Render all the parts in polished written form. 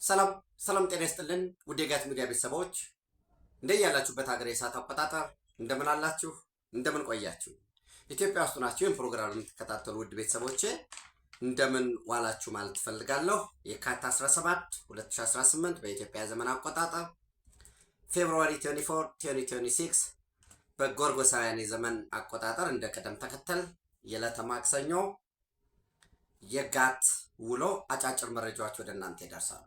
ሰላም ሰላም ጤና ይስጥልን ውድ የጋት ሚዲያ ቤተሰቦች እንደያላችሁበት ሀገር የሰዓት አቆጣጠር እንደምን አላችሁ እንደምን ቆያችሁ ኢትዮጵያ ውስጥ ናችሁ ይህን ፕሮግራም የምትከታተሉ ውድ ቤተሰቦቼ እንደምን ዋላችሁ ማለት ፈልጋለሁ። የካቲት 17 2018 በኢትዮጵያ ዘመን አቆጣጠር ፌብሩዋሪ 24 2026 በጎርጎሳውያን የዘመን አቆጣጠር እንደ ቀደም ተከተል የዕለተ ማክሰኞ የጋት ውሎ አጫጭር መረጃዎች ወደ እናንተ ይደርሳሉ።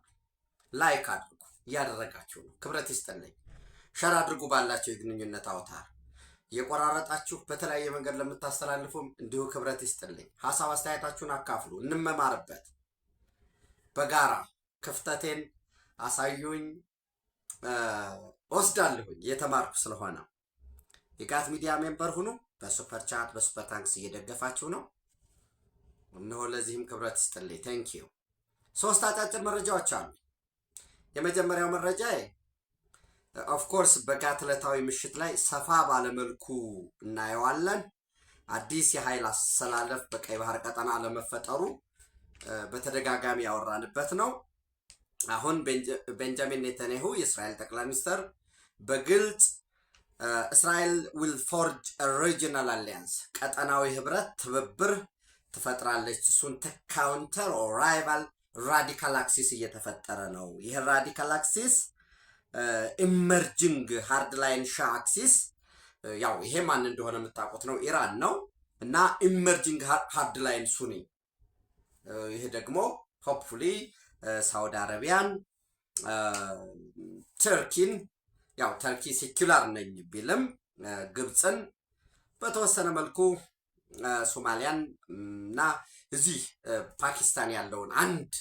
ላይክ አድርጉ ያደረጋችሁ ነው ክብረት ይስጥልኝ። ሸር አድርጉ ባላችሁ የግንኙነት አውታር የቆራረጣችሁ በተለያየ መንገድ ለምታስተላልፉም እንዲሁ ክብረት ይስጥልኝ። ሐሳብ አስተያየታችሁን አካፍሉ እንመማርበት። በጋራ ክፍተቴን አሳዩኝ ወስዳለሁኝ የተማርኩ ስለሆነ የጋት ሚዲያ ሜምበር ሁኑ። በሱፐር ቻት በሱፐር ታንክስ እየደገፋችሁ ነው። እነሆ ለዚህም ክብረት ይስጥልኝ። ቴንክ ዩ። ሶስት አጫጭር መረጃዎች አሉ። የመጀመሪያው መረጃ ኦፍ ኮርስ በጋት ዕለታዊ ምሽት ላይ ሰፋ ባለመልኩ እናየዋለን። አዲስ የኃይል አሰላለፍ በቀይ ባህር ቀጠና ለመፈጠሩ በተደጋጋሚ ያወራንበት ነው። አሁን ቤንጃሚን ኔታንያሁ የእስራኤል ጠቅላይ ሚኒስትር በግልጽ እስራኤል ዊል ፎርጅ ሪጂናል አሊያንስ ቀጠናዊ ህብረት ትብብር ትፈጥራለች። እሱን ካውንተር ኦር ራይቫል ራዲካል አክሲስ እየተፈጠረ ነው። ይህ ራዲካል አክሲስ ኢመርጂንግ ሃርድ ላይን ሻ አክሲስ ያው ይሄ ማን እንደሆነ የምታውቁት ነው፣ ኢራን ነው እና ኢመርጂንግ ሃርድ ላይን ሱኒ። ይሄ ደግሞ ሆፕፉሊ ሳውዲ አረቢያን፣ ተርኪን ያው ተርኪ ሴኩላር ነኝ ቢልም ግብፅን በተወሰነ መልኩ ሶማሊያን እና እዚህ ፓኪስታን ያለውን አንድ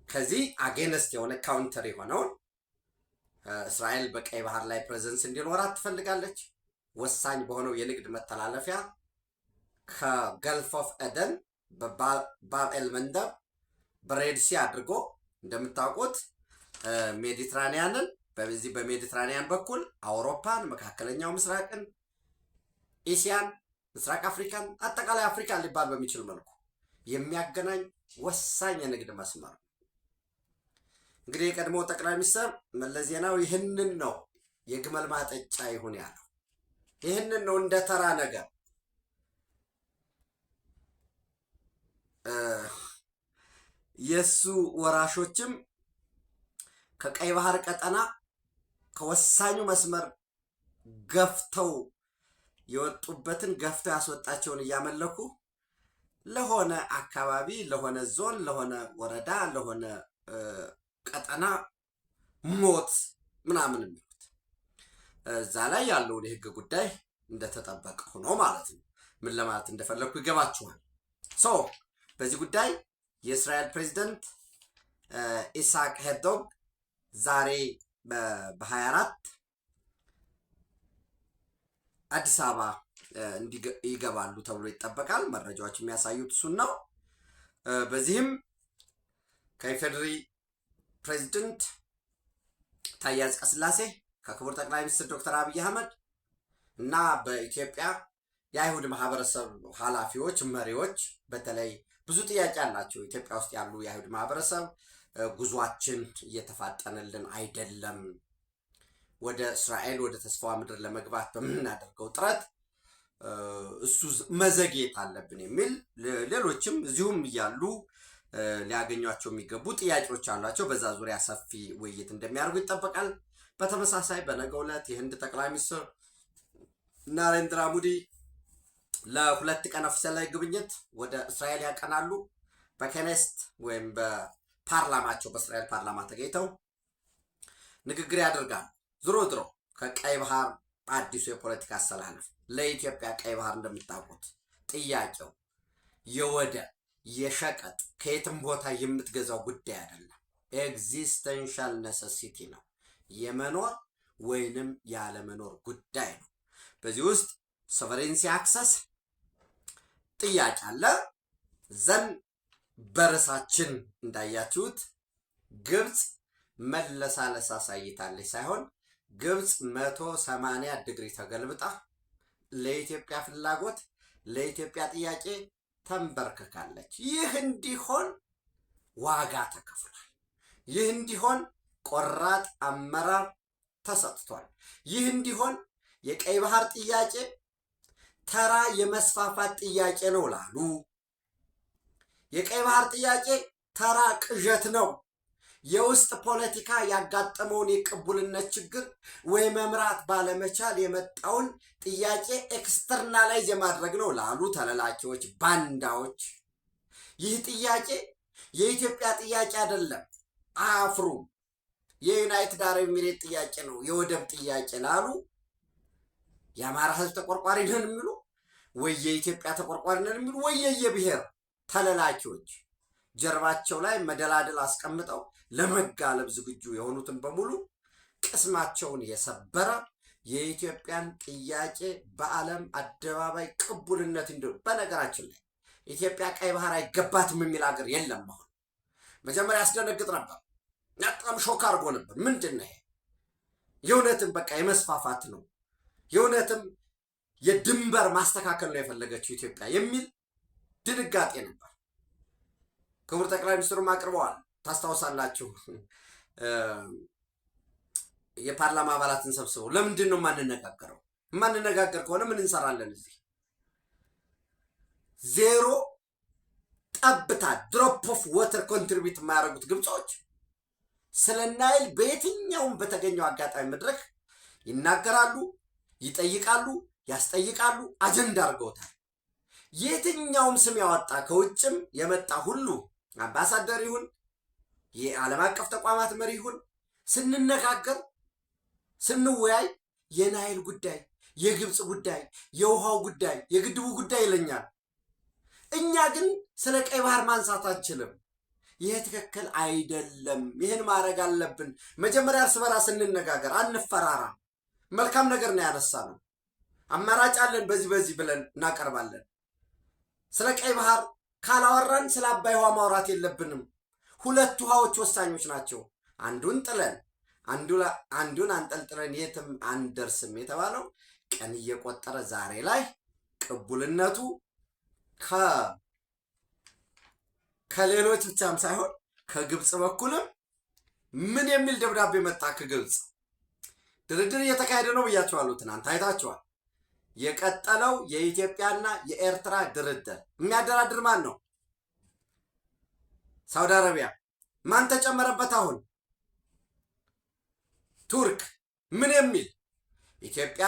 ከዚህ አጌነስት የሆነ ካውንተር የሆነውን እስራኤል በቀይ ባህር ላይ ፕሬዘንስ እንዲኖራት ትፈልጋለች። ወሳኝ በሆነው የንግድ መተላለፊያ ከገልፍ ኦፍ ኤደን በባብ ኤል-መንደብ በሬድሲ አድርጎ እንደምታውቁት ሜዲትራኒያንን በዚህ በሜዲትራኒያን በኩል አውሮፓን፣ መካከለኛው ምስራቅን፣ ኤሲያን፣ ምስራቅ አፍሪካን አጠቃላይ አፍሪካን ሊባል በሚችል መልኩ የሚያገናኝ ወሳኝ የንግድ መስመር። እንግዲህ የቀድሞ ጠቅላይ ሚኒስትር መለስ ዜናዊ ይህንን ነው የግመል ማጠጫ ይሁን ያለው። ይህንን ነው እንደ ተራ ነገር የሱ ወራሾችም ከቀይ ባህር ቀጠና ከወሳኙ መስመር ገፍተው የወጡበትን ገፍተው ያስወጣቸውን እያመለኩ ለሆነ አካባቢ፣ ለሆነ ዞን፣ ለሆነ ወረዳ፣ ለሆነ ቀጠና ሞት ምናምን የሚሉት እዛ ላይ ያለውን የህግ ጉዳይ እንደተጠበቀ ሆኖ ማለት ነው። ምን ለማለት እንደፈለኩ ይገባችኋል። ሶ በዚህ ጉዳይ የእስራኤል ፕሬዝዳንት ኢሳቅ ሄርዞግ ዛሬ በ24 አዲስ አበባ ይገባሉ ተብሎ ይጠበቃል። መረጃዎች የሚያሳዩት እሱን ነው። በዚህም ከኢፌዴሪ ፕሬዝዳንት ታዬ አጽቀሥላሴ ከክቡር ጠቅላይ ሚኒስትር ዶክተር አብይ አህመድ እና በኢትዮጵያ የአይሁድ ማህበረሰብ ኃላፊዎች፣ መሪዎች በተለይ ብዙ ጥያቄ አላቸው። ኢትዮጵያ ውስጥ ያሉ የአይሁድ ማህበረሰብ ጉዟችን እየተፋጠነልን አይደለም፣ ወደ እስራኤል ወደ ተስፋዋ ምድር ለመግባት በምናደርገው ጥረት እሱ መዘግየት አለብን የሚል ሌሎችም እዚሁም እያሉ ሊያገኟቸው የሚገቡ ጥያቄዎች አሏቸው። በዛ ዙሪያ ሰፊ ውይይት እንደሚያደርጉ ይጠበቃል። በተመሳሳይ በነገው ዕለት የህንድ ጠቅላይ ሚኒስትር ናሬንድራ ሞዲ ለሁለት ቀን ኦፊሴላዊ ጉብኝት ወደ እስራኤል ያቀናሉ። በኬኔስት ወይም በፓርላማቸው በእስራኤል ፓርላማ ተገኝተው ንግግር ያደርጋሉ። ዝሮ ዝሮ ከቀይ ባህር አዲሱ የፖለቲካ አሰላለፍ ለኢትዮጵያ ቀይ ባህር እንደምታውቁት ጥያቄው የወደብ የሸቀጥ ከየትም ቦታ የምትገዛው ጉዳይ አይደለም። ኤግዚስተንሻል ኔሴሲቲ ነው። የመኖር ወይንም ያለመኖር ጉዳይ ነው። በዚህ ውስጥ ሶቨሬንሲ አክሰስ ጥያቄ አለ። ዘን በርሳችን እንዳያችሁት ግብፅ መለሳለስ አሳይታለች ሳይሆን ግብፅ 180 ዲግሪ ተገልብጣ ለኢትዮጵያ ፍላጎት ለኢትዮጵያ ጥያቄ ተንበርክካለች። ይህ እንዲሆን ዋጋ ተከፍሏል። ይህ እንዲሆን ቆራጥ አመራር ተሰጥቷል። ይህ እንዲሆን የቀይ ባህር ጥያቄ ተራ የመስፋፋት ጥያቄ ነው ላሉ፣ የቀይ ባህር ጥያቄ ተራ ቅዠት ነው፣ የውስጥ ፖለቲካ ያጋጠመውን የቅቡልነት ችግር ወይ መምራት ባለመቻል የመጣውን ጥያቄ ኤክስተርናላይዝ የማድረግ ነው ላሉ ተለላኪዎች፣ ባንዳዎች ይህ ጥያቄ የኢትዮጵያ ጥያቄ አይደለም፣ አያፍሩም፣ የዩናይትድ አረብ ኤሚሬት ጥያቄ ነው፣ የወደብ ጥያቄ ላሉ የአማራ ህዝብ ተቆርቋሪ ነን የሚሉ ወይ የኢትዮጵያ ተቆርቋሪ ነን የሚሉ ወይ የብሔር ተለላኪዎች ጀርባቸው ላይ መደላደል አስቀምጠው ለመጋለብ ዝግጁ የሆኑትን በሙሉ ቅስማቸውን የሰበረ የኢትዮጵያን ጥያቄ በዓለም አደባባይ ቅቡልነት እንዲሆን። በነገራችን ላይ ኢትዮጵያ ቀይ ባህር አይገባትም የሚል ሀገር የለም። አሁን መጀመሪያ ያስደነግጥ ነበር፣ በጣም ሾክ አድርጎ ነበር። ምንድን ነው የእውነትም በቃ የመስፋፋት ነው፣ የእውነትም የድንበር ማስተካከል ነው የፈለገችው ኢትዮጵያ የሚል ድንጋጤ ነበር። ክቡር ጠቅላይ ሚኒስትሩም አቅርበዋል። ታስታውሳላችሁ፣ የፓርላማ አባላትን ሰብስበው ለምንድን ነው የማንነጋገረው? የማንነጋገር ከሆነ ምን እንሰራለን? እዚህ ዜሮ ጠብታ ድሮፕ ኦፍ ወተር ኮንትሪቢዩት የማያደርጉት ግብጾች ስለ ናይል በየትኛውም በተገኘው አጋጣሚ መድረክ ይናገራሉ፣ ይጠይቃሉ፣ ያስጠይቃሉ፣ አጀንዳ አድርገውታል። የትኛውም ስም ያወጣ ከውጭም የመጣ ሁሉ አምባሳደር ይሁን የዓለም አቀፍ ተቋማት መሪ ይሁን ስንነጋገር ስንወያይ የናይል ጉዳይ፣ የግብፅ ጉዳይ፣ የውሃው ጉዳይ፣ የግድቡ ጉዳይ ይለኛል። እኛ ግን ስለ ቀይ ባህር ማንሳት አንችልም። ይህ ትክክል አይደለም። ይህን ማድረግ አለብን። መጀመሪያ እርስ በራስ እንነጋገር፣ አንፈራራ። መልካም ነገር ነው ያነሳነው። አማራጭ አለን፣ በዚህ ብለን እናቀርባለን። ስለ ቀይ ባህር ካላወራን ስለ አባይ ውሃ ማውራት የለብንም። ሁለት ውሃዎች ወሳኞች ናቸው። አንዱን ጥለን አንዱን አንጠልጥለን የትም አንደርስም የተባለው ቀን እየቆጠረ ዛሬ ላይ ቅቡልነቱ ከሌሎች ብቻም ሳይሆን ከግብፅ በኩልም ምን የሚል ደብዳቤ መጣ ከግብፅ። ድርድር እየተካሄደ ነው ብያቸዋለሁ። ትናንት አይታቸዋል። የቀጠለው የኢትዮጵያና የኤርትራ ድርድር የሚያደራድር ማን ነው? ሳውዲ አረቢያ። ማን ተጨመረበት? አሁን ቱርክ። ምን የሚል ኢትዮጵያ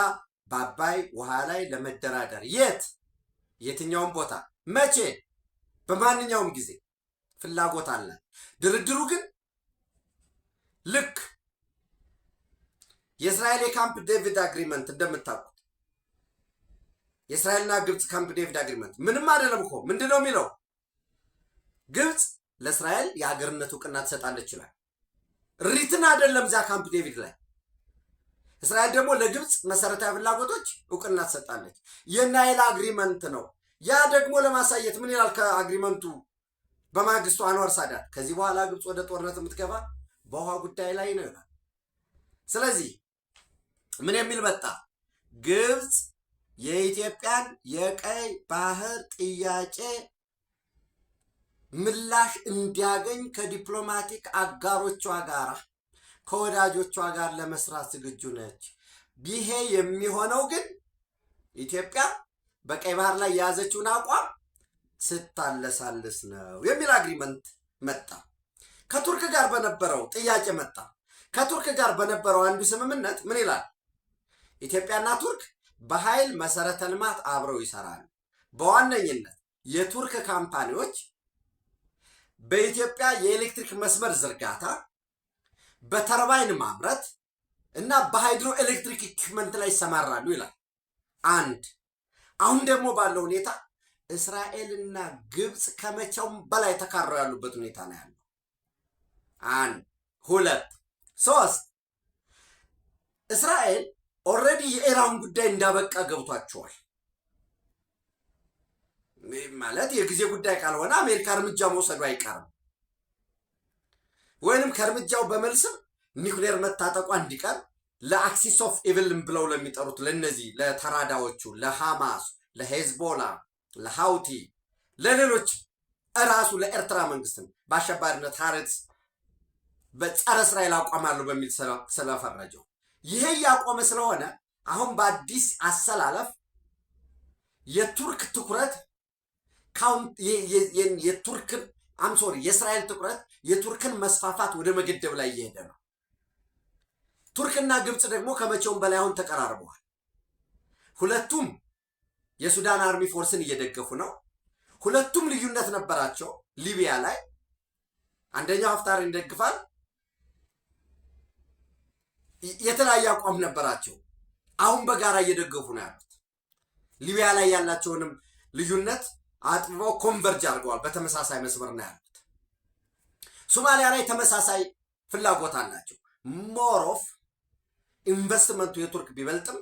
በአባይ ውሃ ላይ ለመደራደር የትኛውም ቦታ መቼ በማንኛውም ጊዜ ፍላጎት አለ። ድርድሩ ግን ልክ የእስራኤል የካምፕ ዴቪድ አግሪመንት እንደምታውቁት የእስራኤልና ግብፅ ካምፕ ዴቪድ አግሪመንት ምንም አይደለም እኮ። ምንድን ነው የሚለው? ግብፅ ለእስራኤል የሀገርነት እውቅና ትሰጣለች ይችላል። ሪትን አይደለም እዛ ካምፕ ዴቪድ ላይ። እስራኤል ደግሞ ለግብፅ መሰረታዊ ፍላጎቶች እውቅና ትሰጣለች። የናይል አግሪመንት ነው። ያ ደግሞ ለማሳየት ምን ይላል? ከአግሪመንቱ በማግስቱ አንዋር ሳዳት ከዚህ በኋላ ግብፅ ወደ ጦርነት የምትገባ በውሃ ጉዳይ ላይ ነው ይላል። ስለዚህ ምን የሚል መጣ? ግብፅ የኢትዮጵያን የቀይ ባህር ጥያቄ ምላሽ እንዲያገኝ ከዲፕሎማቲክ አጋሮቿ ጋር ከወዳጆቿ ጋር ለመስራት ዝግጁ ነች። ይሄ የሚሆነው ግን ኢትዮጵያ በቀይ ባህር ላይ የያዘችውን አቋም ስታለሳልስ ነው የሚል አግሪመንት መጣ። ከቱርክ ጋር በነበረው ጥያቄ መጣ። ከቱርክ ጋር በነበረው አንዱ ስምምነት ምን ይላል? ኢትዮጵያና ቱርክ በኃይል መሰረተ ልማት አብረው ይሰራሉ። በዋነኝነት የቱርክ ካምፓኒዎች በኢትዮጵያ የኤሌክትሪክ መስመር ዝርጋታ፣ በተርባይን ማምረት እና በሃይድሮ ኤሌክትሪክ ኢኩፕመንት ላይ ይሰማራሉ ይላል። አንድ አሁን ደግሞ ባለው ሁኔታ እስራኤልና ግብፅ ከመቼውም በላይ ተካረው ያሉበት ሁኔታ ነው ያለው። አንድ ሁለት ሶስት እስራኤል ኦልሬዲ የኢራን ጉዳይ እንዳበቃ ገብቷቸዋል። ማለት የጊዜ ጉዳይ ካልሆነ አሜሪካ እርምጃ መውሰዱ አይቀርም። ወይንም ከእርምጃው በመልስም ኒውክሌር መታጠቋ እንዲቀር ለአክሲስ ኦፍ ኢቪልን ብለው ለሚጠሩት ለነዚህ ለተራዳዎቹ ለሐማስ፣ ለሄዝቦላ፣ ለሃውቲ፣ ለሌሎች እራሱ ለኤርትራ መንግስትም በአሸባሪነት ሀረትስ በጸረ እስራኤል አቋማለሁ በሚል ስለፈረጀው ይሄ ያቆመ ስለሆነ አሁን በአዲስ አሰላለፍ የቱርክ ትኩረት የቱርክን የእስራኤል ትኩረት የቱርክን መስፋፋት ወደ መገደብ ላይ እየሄደ ነው። ቱርክና ግብፅ ደግሞ ከመቼውም በላይ አሁን ተቀራርበዋል። ሁለቱም የሱዳን አርሚ ፎርስን እየደገፉ ነው። ሁለቱም ልዩነት ነበራቸው። ሊቢያ ላይ አንደኛው ሀፍታርን ይደግፋል፣ የተለያየ አቋም ነበራቸው። አሁን በጋራ እየደገፉ ነው ያሉት። ሊቢያ ላይ ያላቸውንም ልዩነት አጥብበው ኮንቨርጅ አድርገዋል። በተመሳሳይ መስመር ነው ያሉት። ሶማሊያ ላይ ተመሳሳይ ፍላጎት አላቸው። ሞሮፍ ኢንቨስትመንቱ የቱርክ ቢበልጥም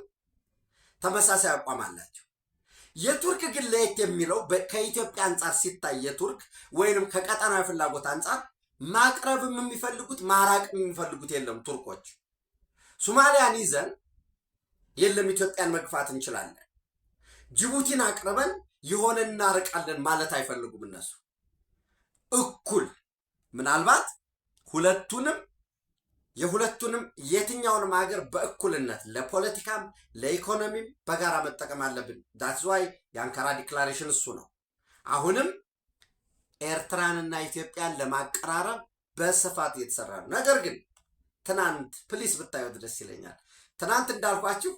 ተመሳሳይ አቋም አላቸው። የቱርክ ግን ለየት የሚለው ከኢትዮጵያ አንጻር ሲታይ የቱርክ ወይንም ከቀጠናዊ ፍላጎት አንጻር ማቅረብም የሚፈልጉት ማራቅም የሚፈልጉት የለም። ቱርኮች ሶማሊያን ይዘን የለም ኢትዮጵያን መግፋት እንችላለን፣ ጅቡቲን አቅርበን የሆነ እናርቃለን ማለት አይፈልጉም። እነሱ እኩል ምናልባት የሁለቱንም የትኛውንም ሀገር በእኩልነት ለፖለቲካም ለኢኮኖሚም በጋራ መጠቀም አለብን። ዳትስ ዋይ የአንካራ ዲክላሬሽን እሱ ነው። አሁንም ኤርትራንና ኢትዮጵያን ለማቀራረብ በስፋት እየተሰራ ነው። ነገር ግን ትናንት ፕሊስ ብታዩት ደስ ይለኛል። ትናንት እንዳልኳችሁ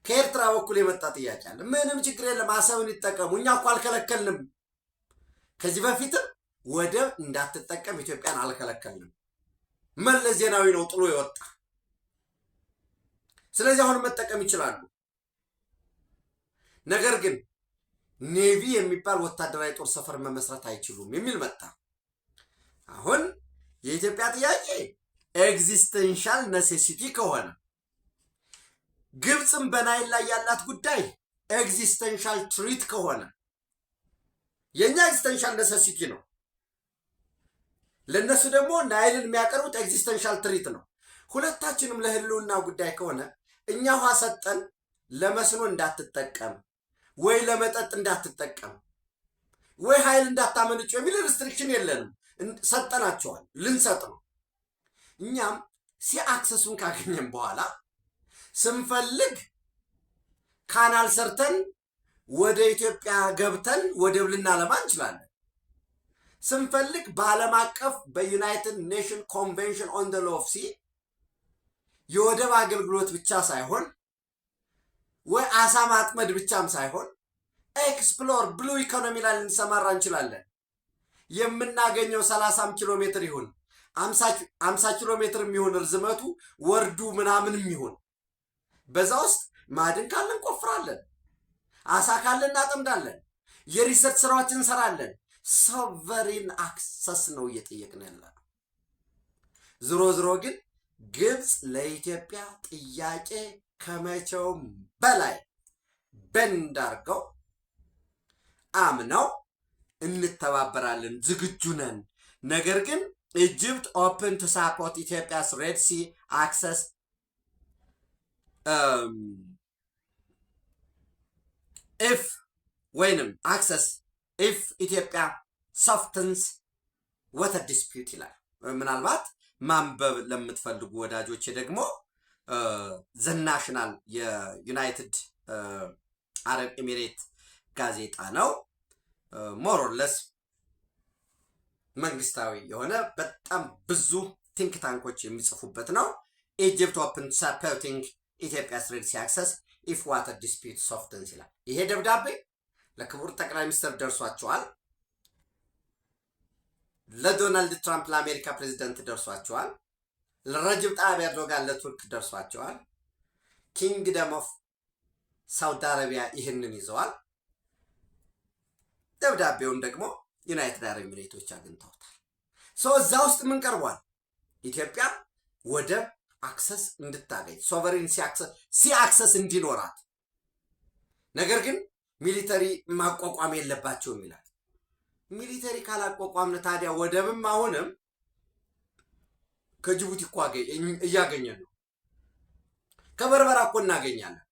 ከኤርትራ በኩል የመጣ ጥያቄ አለ። ምንም ችግር የለም አሰብን ይጠቀሙ፣ እኛ እኮ አልከለከልንም። ከዚህ በፊትም ወደብ እንዳትጠቀም ኢትዮጵያን አልከለከልንም። መለስ ዜናዊ ነው ጥሎ የወጣ። ስለዚህ አሁን መጠቀም ይችላሉ። ነገር ግን ኔቪ የሚባል ወታደራዊ ጦር ሰፈር መመስረት አይችሉም የሚል መጣ። አሁን የኢትዮጵያ ጥያቄ ኤግዚስተንሻል ኔሴሲቲ ከሆነ ግብፅም በናይል ላይ ያላት ጉዳይ ኤግዚስተንሻል ትሪት ከሆነ የኛ ኤግዚስተንሻል ኔሴሲቲ ነው። ለነሱ ደግሞ ናይልን የሚያቀርቡት ኤግዚስተንሻል ትሪት ነው። ሁለታችንም ለህልውና ጉዳይ ከሆነ እኛ ውሃ ሰጠን ለመስኖ እንዳትጠቀም ወይ ለመጠጥ እንዳትጠቀም ወይ ኃይል እንዳታመነጭ የሚል ሪስትሪክሽን የለንም። ሰጠናቸዋል፣ ልንሰጥ ነው። እኛም ሲአክሰሱን ካገኘን በኋላ ስንፈልግ ካናል ሰርተን ወደ ኢትዮጵያ ገብተን ወደብ ልናለማ እንችላለን። ስንፈልግ በዓለም አቀፍ በዩናይትድ ኔሽን ኮንቬንሽን ኦን ዘ ሎው ኦፍ ሲ የወደብ አገልግሎት ብቻ ሳይሆን ወይ አሳ ማጥመድ ብቻም ሳይሆን ኤክስፕሎር ብሉ ኢኮኖሚ ላይ ልንሰማራ እንችላለን። የምናገኘው 30 ኪሎ ሜትር ይሁን 50 ኪሎ ሜትር የሚሆን ርዝመቱ ወርዱ ምናምንም ይሁን በዛ ውስጥ ማዕድን ካለን እንቆፍራለን፣ አሳ ካለን እናጠምዳለን፣ የሪሰርች ስራዎችን እንሰራለን። ሶቨሪን አክሰስ ነው እየጠየቅን ያለ። ዝሮ ዝሮ ግን ግብፅ ለኢትዮጵያ ጥያቄ ከመቼውም በላይ በንድ አድርገው አምነው እንተባበራለን፣ ዝግጁ ነን። ነገር ግን ኢጅፕት ኦፕን ቱ ሳፖርት ኢትዮጵያስ ሬድ ሲ አክሰስ ኢፍ ወይንም አክሰስ ኢፍ ኢትዮጵያ ሶፍትንስ ወተር ዲስፒዩት ይላል። ምናልባት ማንበብ ለምትፈልጉ ወዳጆቼ ደግሞ ዘናሽናል የዩናይትድ አረብ ኤሚሬት ጋዜጣ ነው። ሞሮለስ መንግስታዊ የሆነ በጣም ብዙ ቲንክ ታንኮች የሚጽፉበት ነው። ኢጅፕት ኦፕን ሰፖርቲንግ ኢትዮጵያስ ሬድ ሲ አክሰስ ኢፍ ዋተር ዲስፒዩት ሶፍትንስ ይላል። ይሄ ደብዳቤ ለክቡር ጠቅላይ ሚኒስትር ደርሷቸዋል። ለዶናልድ ትራምፕ ለአሜሪካ ፕሬዚደንት ደርሷቸዋል። ለረጅብ ጣይብ ኤርዶጋን ለቱርክ ደርሷቸዋል። ኪንግደም ኦፍ ሳውዲ አረቢያ ይህንን ይዘዋል። ደብዳቤውን ደግሞ ዩናይትድ አረብ ኤሚሬቶች አግኝተውታል። እዛ ውስጥ ምን ቀርቧል? ኢትዮጵያ ወደብ አክሰስ እንድታገኝ ሶቨሬን ሲ አክሰስ እንዲኖራት፣ ነገር ግን ሚሊተሪ ማቋቋም የለባቸውም ይላል። ሚሊተሪ ካላቋቋምን ታዲያ ወደብም አሁንም ከጅቡቲ እኮ እያገኘን ነው። ከበርበራ እኮ እናገኛለን።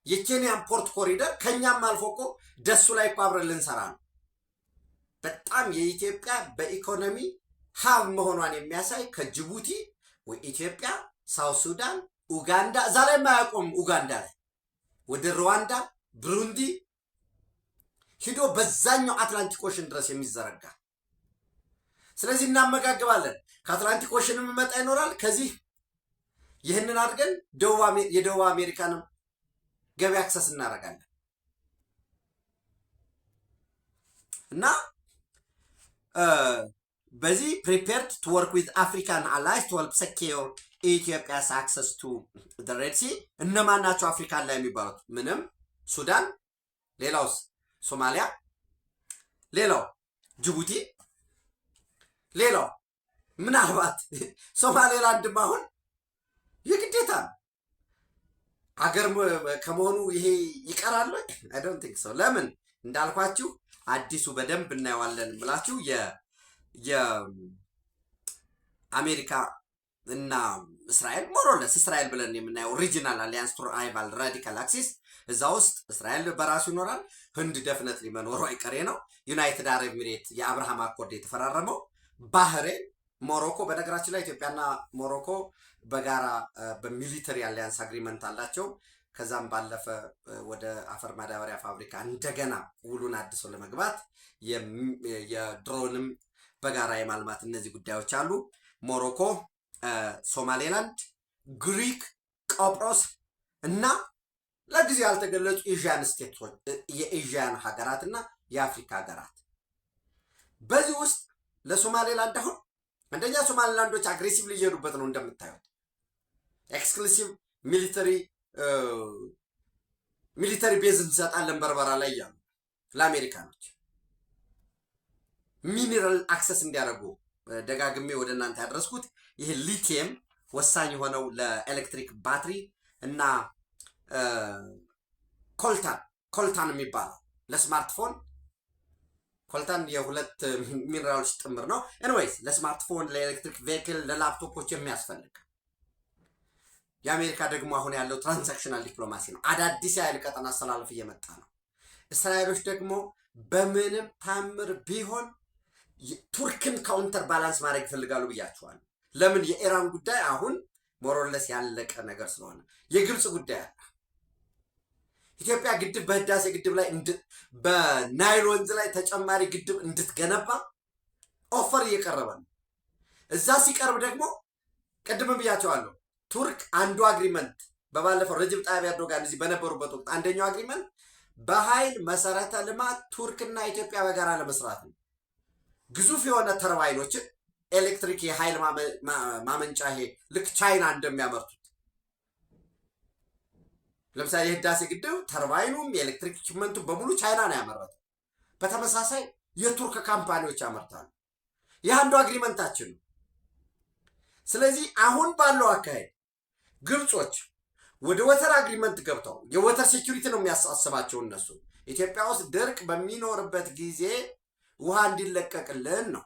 የኬንያን ፖርት ኮሪደር ከኛም አልፎ እኮ ደሱ ላይ እኮ አብረን ልንሰራ ነው። በጣም የኢትዮጵያ በኢኮኖሚ ሀብ መሆኗን የሚያሳይ ከጅቡቲ ወይ ኢትዮጵያ፣ ሳውት ሱዳን፣ ኡጋንዳ እዛ ላይ የማያቆም ኡጋንዳ ላይ ወደ ሩዋንዳ፣ ብሩንዲ ሂዶ በዛኛው አትላንቲክ ኦሽን ድረስ የሚዘረጋ ስለዚህ እናመጋግባለን። ከአትላንቲክ ኦሽን የሚመጣ ይኖራል። ከዚህ ይህንን አድርገን የደቡብ አሜሪካንም ገበያ አክሰስ እናደርጋለን እና በዚህ ፕሪፔርድ ቱ ወርክ ዊዝ አፍሪካን አላይስ ቱ ሄልፕ ሰኪዩር ኢትዮጵያስ አክሰስ ቱ ዘ ሬድ ሲ። እነማን ናቸው አፍሪካን ላይ የሚባሉት? ምንም ሱዳን፣ ሌላውስ ሶማሊያ፣ ሌላው ጅቡቲ፣ ሌላው ምናልባት ሶማሌላንድም አሁን የግዴታ አገር ከመሆኑ ይሄ ይቀራል። አይ ዶንት ቲንክ ሶ። ለምን እንዳልኳችሁ አዲሱ በደንብ እናየዋለን ብላችሁ የአሜሪካ እና እስራኤል ሞሮለስ እስራኤል ብለን የምናየው ኦሪጂናል አሊያንስ ቱ ራይቫል ራዲካል አክሲስ እዛ ውስጥ እስራኤል በራሱ ይኖራል። ህንድ ደፍነትሊ መኖሩ አይቀሬ ነው። ዩናይትድ አረብ ኤሚሬት የአብርሃም አኮርድ የተፈራረመው፣ ባህሬን፣ ሞሮኮ። በነገራችን ላይ ኢትዮጵያና ሞሮኮ በጋራ በሚሊተሪ አሊያንስ አግሪመንት አላቸው። ከዛም ባለፈ ወደ አፈር ማዳበሪያ ፋብሪካ እንደገና ውሉን አድሶ ለመግባት የድሮንም በጋራ የማልማት እነዚህ ጉዳዮች አሉ። ሞሮኮ፣ ሶማሌላንድ፣ ግሪክ፣ ቆጵሮስ እና ለጊዜው ያልተገለጹ ኤዥያን ስቴቶች የኤዥያን ሀገራትና የአፍሪካ ሀገራት። በዚህ ውስጥ ለሶማሌላንድ አሁን አንደኛ ሶማሌላንዶች አግሬሲቭሊ እየሄዱበት ነው እንደምታዩት። ኤክስክሉሲቭ ሚሊተሪ ቤዝ እንሰጣለን በርበራ ላይ ያሉ ለአሜሪካኖች ሚኒራል አክሰስ እንዲያደርጉ ደጋግሜ ወደ እናንተ ያደረስኩት ይህ ሊቲየም ወሳኝ የሆነው ለኤሌክትሪክ ባትሪ እና ኮልታን የሚባለው ለስማርትፎን ኮልታን የሁለት ሚነራሎች ጥምር ነው። ኤኒዌይስ ለስማርትፎን፣ ለኤሌክትሪክ ቬሂክል፣ ለላፕቶፖች የሚያስፈልግ የአሜሪካ ደግሞ አሁን ያለው ትራንዛክሽናል ዲፕሎማሲ ነው። አዳዲስ የኃይል ቀጠና አስተላለፍ እየመጣ ነው። እስራኤሎች ደግሞ በምንም ታምር ቢሆን ቱርክን ካውንተር ባላንስ ማድረግ ይፈልጋሉ ብያቸዋል። ለምን? የኢራን ጉዳይ አሁን ሞሮለስ ያለቀ ነገር ስለሆነ የግብፅ ጉዳይ አለ። ኢትዮጵያ ግድብ በህዳሴ ግድብ ላይ በናይል ወንዝ ላይ ተጨማሪ ግድብ እንድትገነባ ኦፈር እየቀረበ ነው። እዛ ሲቀርብ ደግሞ ቅድም ብያቸዋለሁ። ቱርክ አንዱ አግሪመንት በባለፈው ረጅብ ጣቢያ ኤርዶጋን እዚህ በነበሩበት ወቅት አንደኛው አግሪመንት በኃይል መሰረተ ልማት ቱርክና ኢትዮጵያ በጋራ ለመስራት ነው። ግዙፍ የሆነ ተርባይኖችን ኤሌክትሪክ የኃይል ማመንጫ ይሄ ልክ ቻይና እንደሚያመርቱት ለምሳሌ የህዳሴ ግድብ ተርባይኑም የኤሌክትሪክ ኢኩፕመንቱ በሙሉ ቻይና ነው ያመረተው። በተመሳሳይ የቱርክ ካምፓኒዎች ያመርታሉ። ይህ አንዱ አግሪመንታችን ነው። ስለዚህ አሁን ባለው አካሄድ ግብጾች ወደ ወተር አግሪመንት ገብተው የወተር ሴኩሪቲ ነው የሚያሳስባቸው እነሱ። ኢትዮጵያ ውስጥ ድርቅ በሚኖርበት ጊዜ ውሃ እንዲለቀቅልን ነው።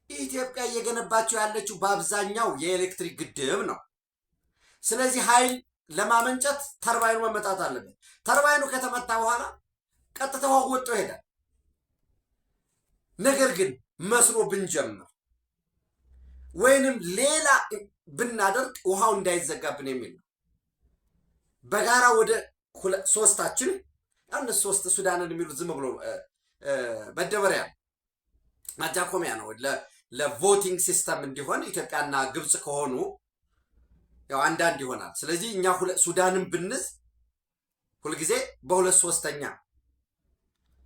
ኢትዮጵያ እየገነባቸው ያለችው በአብዛኛው የኤሌክትሪክ ግድብ ነው። ስለዚህ ኃይል ለማመንጨት ተርባይኑ መመጣት አለበት። ተርባይኑ ከተመታ በኋላ ቀጥታ ውሃ ወጥቶ ይሄዳል። ነገር ግን መስኖ ብንጀምር ወይንም ሌላ ብናደርግ ውሃው እንዳይዘጋብን የሚል ነው። በጋራ ወደ ሶስታችን እነሱ ሶስት ሱዳንን የሚሉት ዝም ብሎ መደበሪያ ማጃኮሚያ ነው። ለቮቲንግ ሲስተም እንዲሆን ኢትዮጵያና ግብፅ ከሆኑ ያው አንዳንድ ይሆናል። ስለዚህ እኛ ሱዳንን ብንዝ ሁልጊዜ በሁለት ሶስተኛ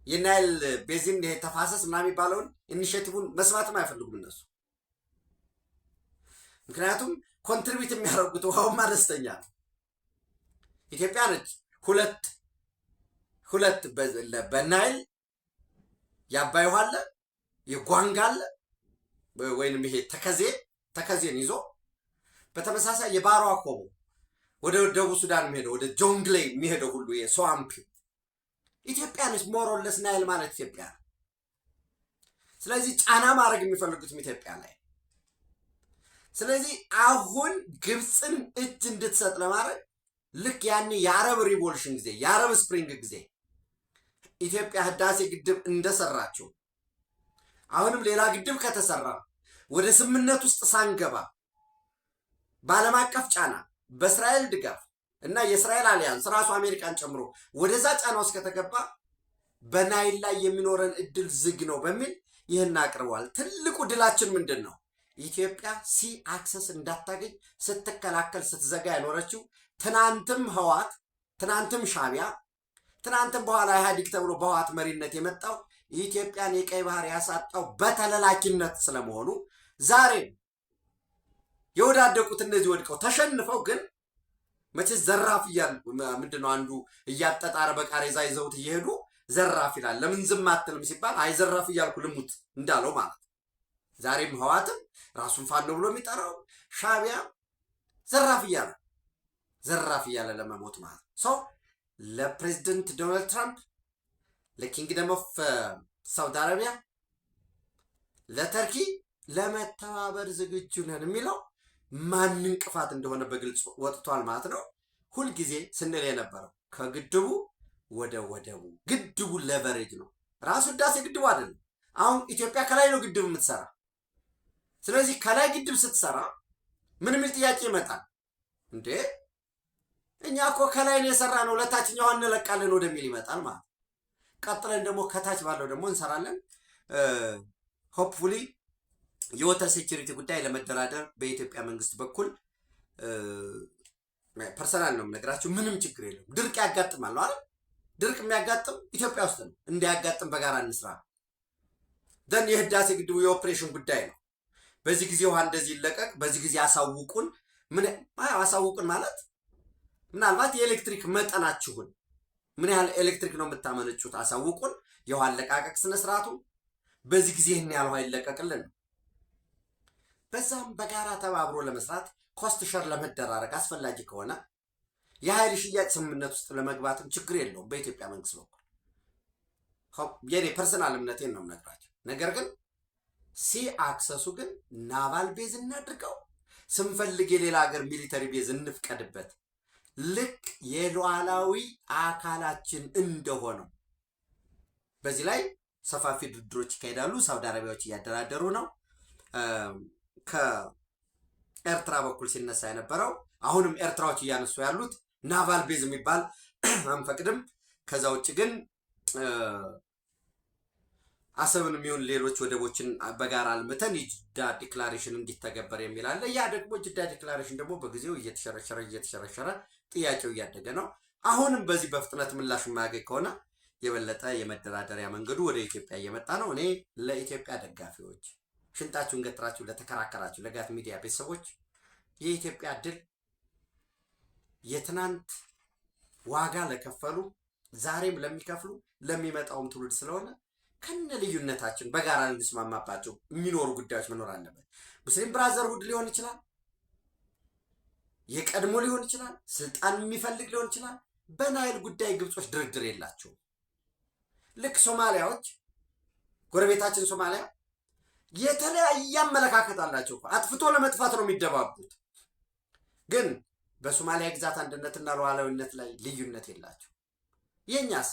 የናይል ቤዚን ይሄ ተፋሰስ ምናምን የሚባለውን ኢኒሼቲቭን መስማትም አይፈልጉም እነሱ። ምክንያቱም ኮንትሪቢዩት የሚያደርጉት ውሃውም አነስተኛ ነው። ኢትዮጵያ ነች ሁለት በናይል የአባይ ውሃ አለ፣ የጓንግ አለ ወይንም ይሄ ተከዜን ይዞ በተመሳሳይ የባሮ አኮቦ ወደ ደቡብ ሱዳን የሚሄደው ወደ ጆንግሌ የሚሄደው ሁሉ የሶዋምፒ ኢትዮጵያ ነች። ሞሮለስ ናይል ማለት ኢትዮጵያ ነው። ስለዚህ ጫና ማድረግ የሚፈልጉትም ኢትዮጵያ ላይ። ስለዚህ አሁን ግብፅን እጅ እንድትሰጥ ለማድረግ ልክ ያኔ የአረብ ሪቮሉሽን ጊዜ የአረብ ስፕሪንግ ጊዜ ኢትዮጵያ ህዳሴ ግድብ እንደሰራችው አሁንም ሌላ ግድብ ከተሰራ ወደ ስምምነት ውስጥ ሳንገባ በዓለም አቀፍ ጫና በእስራኤል ድጋፍ እና የእስራኤል አሊያንስ ራሱ አሜሪካን ጨምሮ ወደዛ ጫና ውስጥ ከተገባ በናይል ላይ የሚኖረን እድል ዝግ ነው በሚል ይህን አቅርበዋል። ትልቁ ድላችን ምንድን ነው? ኢትዮጵያ ሲ አክሰስ እንዳታገኝ ስትከላከል ስትዘጋ ያኖረችው ትናንትም ህዋት፣ ትናንትም ሻቢያ፣ ትናንትም በኋላ ኢህአዴግ ተብሎ በህዋት መሪነት የመጣው ኢትዮጵያን የቀይ ባህር ያሳጣው በተለላኪነት ስለመሆኑ ዛሬ የወዳደቁት እነዚህ ወድቀው ተሸንፈው ግን መቼስ ዘራፍ እያሉ ምንድነው አንዱ እያጠጣረ በቃሬዛ ይዘውት እየሄዱ ዘራፍ ይላል። ለምን ዝም አትልም ሲባል አይ ዘራፍ እያልኩ ልሙት እንዳለው ማለት። ዛሬም ህዋትም ራሱን ፋኖ ብሎ የሚጠራው ሻቢያ ዘራፍ እያለ ለመሞት ማለት ሰው ለፕሬዚደንት ዶናልድ ትራምፕ ለኪንግደም ኦፍ ሳውዲ አረቢያ ለተርኪ ለመተባበር ዝግጁ ነን የሚለው ማን እንቅፋት እንደሆነ በግልጽ ወጥቷል ማለት ነው። ሁልጊዜ ስንል የነበረው ከግድቡ ወደ ወደቡ ግድቡ ለቨሬጅ ነው። ራሱ ህዳሴ ግድቡ አይደለም። አሁን ኢትዮጵያ ከላይ ነው ግድብ የምትሰራ። ስለዚህ ከላይ ግድብ ስትሰራ ምን የሚል ጥያቄ ይመጣል እንዴ? እኛ እኮ ከላይ ነው የሰራ ነው ለታችኛው እንለቃለን ወደሚል ይመጣል ማለት። ቀጥለን ደግሞ ከታች ባለው ደግሞ እንሰራለን። ሆፕፉሊ የወተር ሴኩሪቲ ጉዳይ ለመደራደር በኢትዮጵያ መንግስት በኩል ፐርሰናል ነው የምነግራችሁ፣ ምንም ችግር የለም። ድርቅ ያጋጥማል አይደል? ድርቅ የሚያጋጥም ኢትዮጵያ ውስጥ ነው። እንዲያጋጥም በጋራ እንስራ። ደን የህዳሴ ግድቡ የኦፕሬሽን ጉዳይ ነው። በዚህ ጊዜ ውሃ እንደዚህ ይለቀቅ፣ በዚህ ጊዜ አሳውቁን። ምን አሳውቁን ማለት ምናልባት የኤሌክትሪክ መጠናችሁን ምን ያህል ኤሌክትሪክ ነው የምታመነጩት አሳውቁን። የውሃ አለቃቀቅ ስነ ስርዓቱ በዚህ ጊዜ ይህን ያህል ውሃ ይለቀቅልን። በዛም በጋራ ተባብሮ ለመስራት ኮስት ሸር ለመደራረግ አስፈላጊ ከሆነ የኃይል ሽያጭ ስምምነት ውስጥ ለመግባትም ችግር የለውም በኢትዮጵያ መንግስት በኩል። የኔ ፐርሰናል እምነቴን ነው የምነግራቸው። ነገር ግን ሲ አክሰሱ ግን ናቫል ቤዝ እናድርገው፣ ስንፈልግ የሌላ ሀገር ሚሊተሪ ቤዝ እንፍቀድበት፣ ልክ የሉዓላዊ አካላችን እንደሆነው። በዚህ ላይ ሰፋፊ ድርድሮች ይካሄዳሉ። ሳውዲ አረቢያዎች እያደራደሩ ነው። ከኤርትራ በኩል ሲነሳ የነበረው አሁንም ኤርትራዎች እያነሱ ያሉት ናቫል ቤዝ የሚባል አንፈቅድም፣ ከዛ ውጭ ግን አሰብን የሚሆን ሌሎች ወደቦችን በጋራ አልምተን የጅዳ ዲክላሬሽን እንዲተገበር የሚል አለ። ያ ደግሞ ጅዳ ዲክላሬሽን ደግሞ በጊዜው እየተሸረሸረ ጥያቄው እያደገ ነው። አሁንም በዚህ በፍጥነት ምላሽ የማያገኝ ከሆነ የበለጠ የመደራደሪያ መንገዱ ወደ ኢትዮጵያ እየመጣ ነው። እኔ ለኢትዮጵያ ደጋፊዎች ሽንጣችሁን ገትራችሁ ለተከራከራችሁ ለጋት ሚዲያ ቤተሰቦች የኢትዮጵያ ድል የትናንት ዋጋ ለከፈሉ ዛሬም ለሚከፍሉ ለሚመጣውም ትውልድ ስለሆነ ከነ ልዩነታችን በጋራ እንስማማባቸው የሚኖሩ ጉዳዮች መኖር አለበት። ሙስሊም ብራዘርሁድ ሊሆን ይችላል፣ የቀድሞ ሊሆን ይችላል፣ ስልጣን የሚፈልግ ሊሆን ይችላል። በናይል ጉዳይ ግብጾች ድርድር የላቸው። ልክ ሶማሊያዎች ጎረቤታችን ሶማሊያ የተለያየ አመለካከት አላቸው። አጥፍቶ ለመጥፋት ነው የሚደባቡት። ግን በሶማሊያ ግዛት አንድነትና ሉዓላዊነት ላይ ልዩነት የላቸው። የኛስ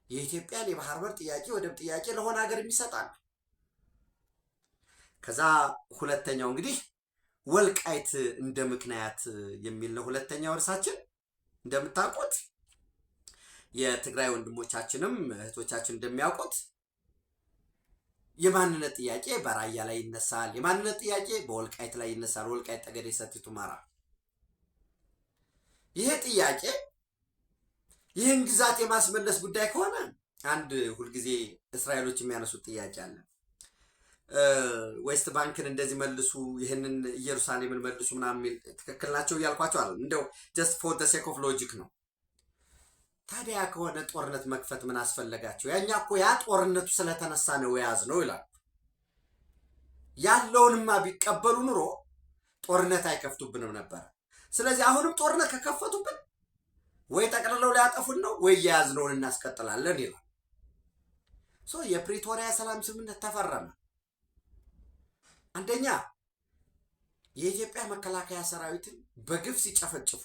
የኢትዮጵያን የባህር በር ጥያቄ ወደብ ጥያቄ ለሆነ ሀገር የሚሰጣል። ከዛ ሁለተኛው እንግዲህ ወልቃይት እንደ ምክንያት የሚል ነው። ሁለተኛው እርሳችን እንደምታውቁት የትግራይ ወንድሞቻችንም እህቶቻችን እንደሚያውቁት የማንነት ጥያቄ በራያ ላይ ይነሳል። የማንነት ጥያቄ በወልቃይት ላይ ይነሳል። ወልቃይት ጠገዴ፣ ሰቲት ሁመራ። ይሄ ጥያቄ ይህን ግዛት የማስመለስ ጉዳይ ከሆነ አንድ ሁልጊዜ እስራኤሎች የሚያነሱት ጥያቄ አለ። ዌስት ባንክን እንደዚህ መልሱ፣ ይህንን ኢየሩሳሌምን መልሱ ምናምን ትክክል ናቸው እያልኳቸው አለ። እንደው ጀስት ፎር ዘ ሴክ ኦፍ ሎጂክ ነው። ታዲያ ከሆነ ጦርነት መክፈት ምን አስፈለጋቸው? ያኛ እኮ ያ ጦርነቱ ስለተነሳ ነው የያዝ ነው ይላል። ያለውንማ ቢቀበሉ ኑሮ ጦርነት አይከፍቱብንም ነበር። ስለዚህ አሁንም ጦርነት ከከፈቱብን ወይ ጠቅልለው ሊያጠፉን ነው ወይ የያዝነውን እናስቀጥላለን ይላል። የፕሪቶሪያ ሰላም ስምምነት ተፈረመ። አንደኛ የኢትዮጵያ መከላከያ ሰራዊትን በግፍ ሲጨፈጭፉ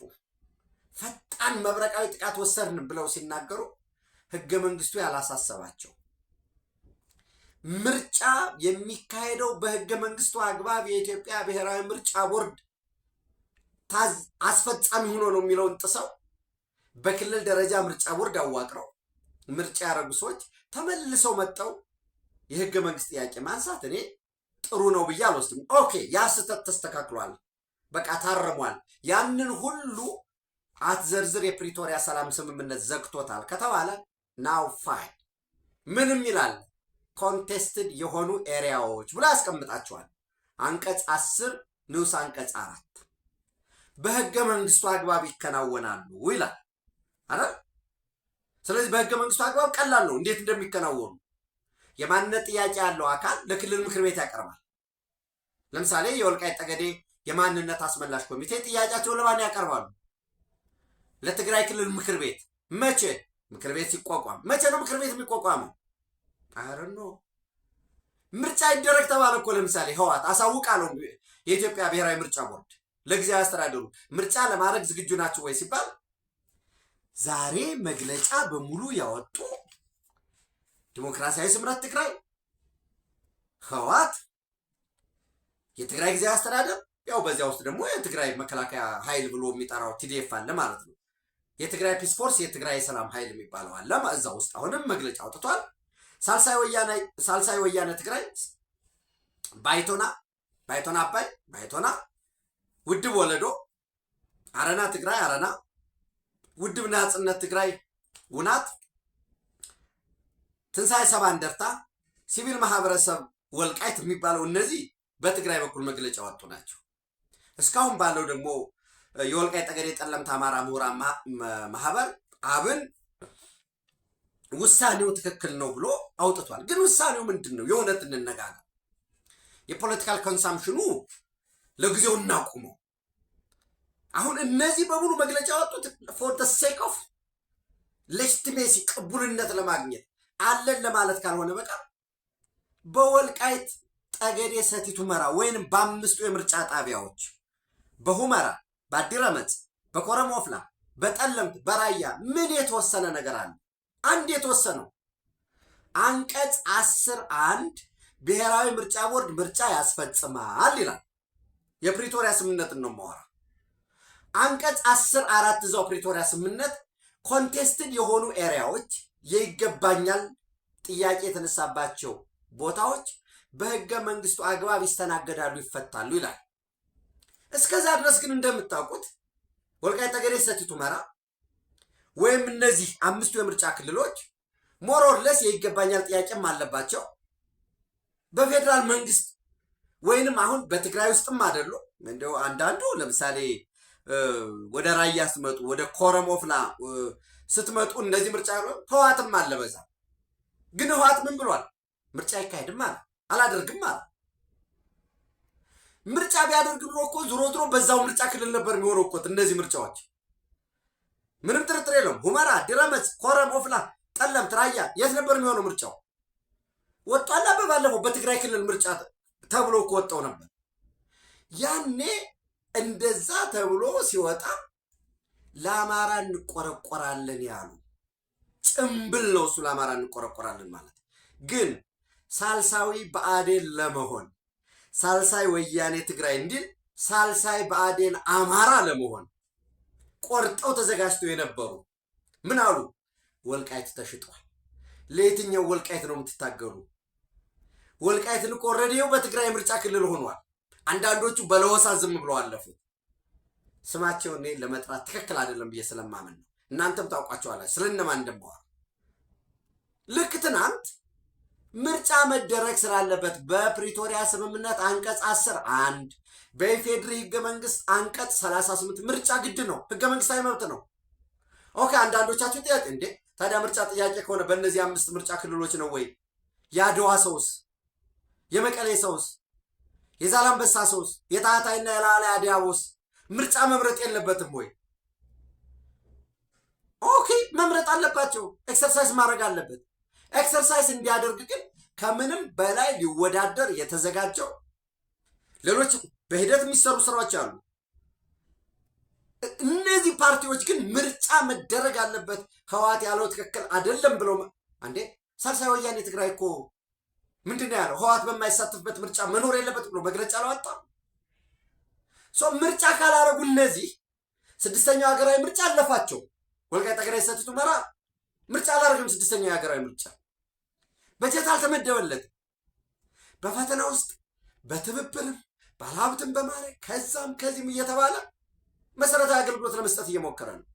ፈጣን መብረቃዊ ጥቃት ወሰድን ብለው ሲናገሩ ህገ መንግስቱ ያላሳሰባቸው ምርጫ የሚካሄደው በህገ መንግስቱ አግባብ የኢትዮጵያ ብሔራዊ ምርጫ ቦርድ አስፈጻሚ ሆኖ ነው የሚለውን ጥሰው በክልል ደረጃ ምርጫ ቦርድ አዋቅረው ምርጫ ያደረጉ ሰዎች ተመልሰው መጠው የህገ መንግስት ጥያቄ ማንሳት እኔ ጥሩ ነው ብዬ አልወስድም። ኦኬ ያ ስህተት ተስተካክሏል፣ በቃ ታርሟል። ያንን ሁሉ አትዘርዝር የፕሪቶሪያ ሰላም ስምምነት ዘግቶታል ከተባለ ናው ፋይን ምንም ይላል ኮንቴስትድ የሆኑ ኤሪያዎች ብሎ ያስቀምጣቸዋል። አንቀጽ 10 ንዑስ አንቀጽ 4 በህገ መንግስቱ አግባብ ይከናወናሉ ይላል አይደል? ስለዚህ በህገ መንግስቱ አግባብ ቀላል ነው እንዴት እንደሚከናወኑ። የማንነት ጥያቄ ያለው አካል ለክልል ምክር ቤት ያቀርባል። ለምሳሌ የወልቃይት ጠገዴ የማንነት አስመላሽ ኮሚቴ ጥያቄያቸውን ለማን ያቀርባሉ? ለትግራይ ክልል ምክር ቤት። መቼ? ምክር ቤት ሲቋቋም። መቼ ነው ምክር ቤት የሚቋቋመው? አረኖ ምርጫ ይደረግ ተባለ እኮ። ለምሳሌ ህወሓት አሳውቃለሁ የኢትዮጵያ ብሔራዊ ምርጫ ቦርድ ለጊዜያዊ አስተዳደሩ ምርጫ ለማድረግ ዝግጁ ናቸው ወይ ሲባል ዛሬ መግለጫ በሙሉ ያወጡ ዲሞክራሲያዊ ስምረት ትግራይ፣ ህወሓት፣ የትግራይ ጊዜያዊ አስተዳደር፣ ያው በዚያ ውስጥ ደግሞ የትግራይ መከላከያ ኃይል ብሎ የሚጠራው ቲዲኤፍ አለ ማለት ነው። የትግራይ ፒስ ፎርስ፣ የትግራይ ሰላም ኃይል የሚባለው አለ እዛ ውስጥ አሁንም መግለጫ አውጥቷል። ሳልሳይ ወያነ ትግራይ፣ ባይቶና አባይ፣ ባይቶና፣ ውድብ ወለዶ፣ አረና ትግራይ፣ አረና፣ ውድብ ናጽነት ትግራይ፣ ውናት፣ ትንሳኤ ሰባ እንደርታ፣ ሲቪል ማህበረሰብ ወልቃይት የሚባለው እነዚህ በትግራይ በኩል መግለጫ ወጡ ናቸው። እስካሁን ባለው ደግሞ የወልቃይት ጠገዴ ጠለምት አማራ ምሁራን ማህበር አብን ውሳኔው ትክክል ነው ብሎ አውጥቷል። ግን ውሳኔው ምንድን ነው? የእውነት እንነጋገር። የፖለቲካል ኮንሳምፕሽኑ ለጊዜው እናቁመው። አሁን እነዚህ በሙሉ መግለጫ ወጡት ፎር ዘ ሴክ ኦፍ ሌጂቲሜሲ ቅቡልነት ለማግኘት አለን ለማለት ካልሆነ በቃ በወልቃይት ጠገዴ ሰቲት ሁመራ ወይንም በአምስቱ የምርጫ ጣቢያዎች በሁመራ፣ በአዲረመጽ፣ በኮረም ወፍላ፣ በጠለምት፣ በራያ ምን የተወሰነ ነገር አለ? አንድ የተወሰነው አንቀጽ 10(1) ብሔራዊ ምርጫ ቦርድ ምርጫ ያስፈጽማል ይላል። የፕሪቶሪያ ስምምነትን ነው የማወራ። አንቀጽ 10(4) እዛው ፕሪቶሪያ ስምምነት ኮንቴስትድ የሆኑ ኤሪያዎች የይገባኛል ጥያቄ የተነሳባቸው ቦታዎች በህገ መንግስቱ አግባብ ይስተናገዳሉ፣ ይፈታሉ ይላል። እስከዛ ድረስ ግን እንደምታውቁት ወልቃይት ጠገዴ ሰቲት ሁመራ ወይም እነዚህ አምስቱ የምርጫ ክልሎች ሞሮርለስ የይገባኛል ጥያቄም አለባቸው። በፌዴራል መንግስት ወይንም አሁን በትግራይ ውስጥም አይደሉ። እንደው አንዳንዱ ለምሳሌ ወደ ራያ ስትመጡ፣ ወደ ኮረም ወፍላ ስትመጡ እነዚህ ምርጫ ህወሓትም አለ በዛ። ግን ህወሓት ምን ብሏል? ምርጫ አይካሄድም አለ፣ አላደርግም አለ። ምርጫ ቢያደርግ ብሎ እኮ ዙሮ ዙሮ በዛው ምርጫ ክልል ነበር የሚሆነው እኮ እነዚህ ምርጫዎች። ምንም ጥርጥር የለውም። ሁመራ፣ ድረመጽ፣ ኮረም ወፍላ፣ ጠለምት፣ ራያ የት ነበር የሚሆነው ምርጫው? ወጣላ በባለፈው በትግራይ ክልል ምርጫ ተብሎ እኮ ወጣው ነበር። ያኔ እንደዛ ተብሎ ሲወጣ ለአማራ እንቆረቆራለን ያሉ ጭምብል ነው እሱ። ለአማራ እንቆረቆራለን ማለት ግን ሳልሳዊ ብአዴን ለመሆን ሳልሳይ ወያኔ ትግራይ እንዲል ሳልሳይ ብአዴን አማራ ለመሆን ቆርጠው ተዘጋጅተው የነበሩ ምን አሉ? ወልቃይት ተሽጧል። ለየትኛው ወልቃይት ነው የምትታገሉ? ወልቃይትን እኮ ኦልሬዲው በትግራይ ምርጫ ክልል ሆኗል። አንዳንዶቹ በለወሳ ዝም ብለው አለፉት። ስማቸውን እኔ ለመጥራት ትክክል አይደለም ብዬ ስለማመን ነው። እናንተም ታውቋቸዋላችሁ ስለነማን እንደማወራ። ልክ ትናንት ምርጫ መደረግ ስላለበት በፕሪቶሪያ ስምምነት አንቀጽ 10(1) በኢፌድሪ ህገ መንግስት አንቀጽ 38 ምርጫ ግድ ነው፣ ህገ መንግስታዊ መብት ነው። ኦኬ አንዳንዶቻችሁ ጥያቄ እንዴ ታዲያ ምርጫ ጥያቄ ከሆነ በእነዚህ 5 ምርጫ ክልሎች ነው ወይ? የአድዋ ሰውስ፣ የመቀሌ ሰውስ፣ የዛላምበሳ ሰውስ፣ የታህታይና የላላይ አዲያቦስ ምርጫ መምረጥ የለበትም ወይ? ኦኬ መምረጥ አለባቸው። ኤክሰርሳይዝ ማድረግ አለበት። ኤክሰርሳይዝ እንዲያደርግ ግን ከምንም በላይ ሊወዳደር የተዘጋጀው ሌሎች በሂደት የሚሰሩ ስራዎች አሉ። እነዚህ ፓርቲዎች ግን ምርጫ መደረግ አለበት ህወሓት ያለው ትክክል አይደለም ብሎ አንዴ ሳልሳይ ወያኔ ትግራይ እኮ ምንድነው ያለው? ህወሓት በማይሳተፍበት ምርጫ መኖር የለበት ብሎ መግለጫ አላወጣም። ምርጫ ካላረጉ እነዚህ ስድስተኛው ሀገራዊ ምርጫ አለፋቸው። ወልቃይት ጠገዴ ሰቲት ሁመራ ምርጫ አላረግም። ስድስተኛው ሀገራዊ ምርጫ በጀት አልተመደበለትም። በፈተና ውስጥ በትብብርም ባለሀብትም በማድረግ ከዛም ከዚህም እየተባለ መሰረታዊ አገልግሎት ለመስጠት እየሞከረ ነው።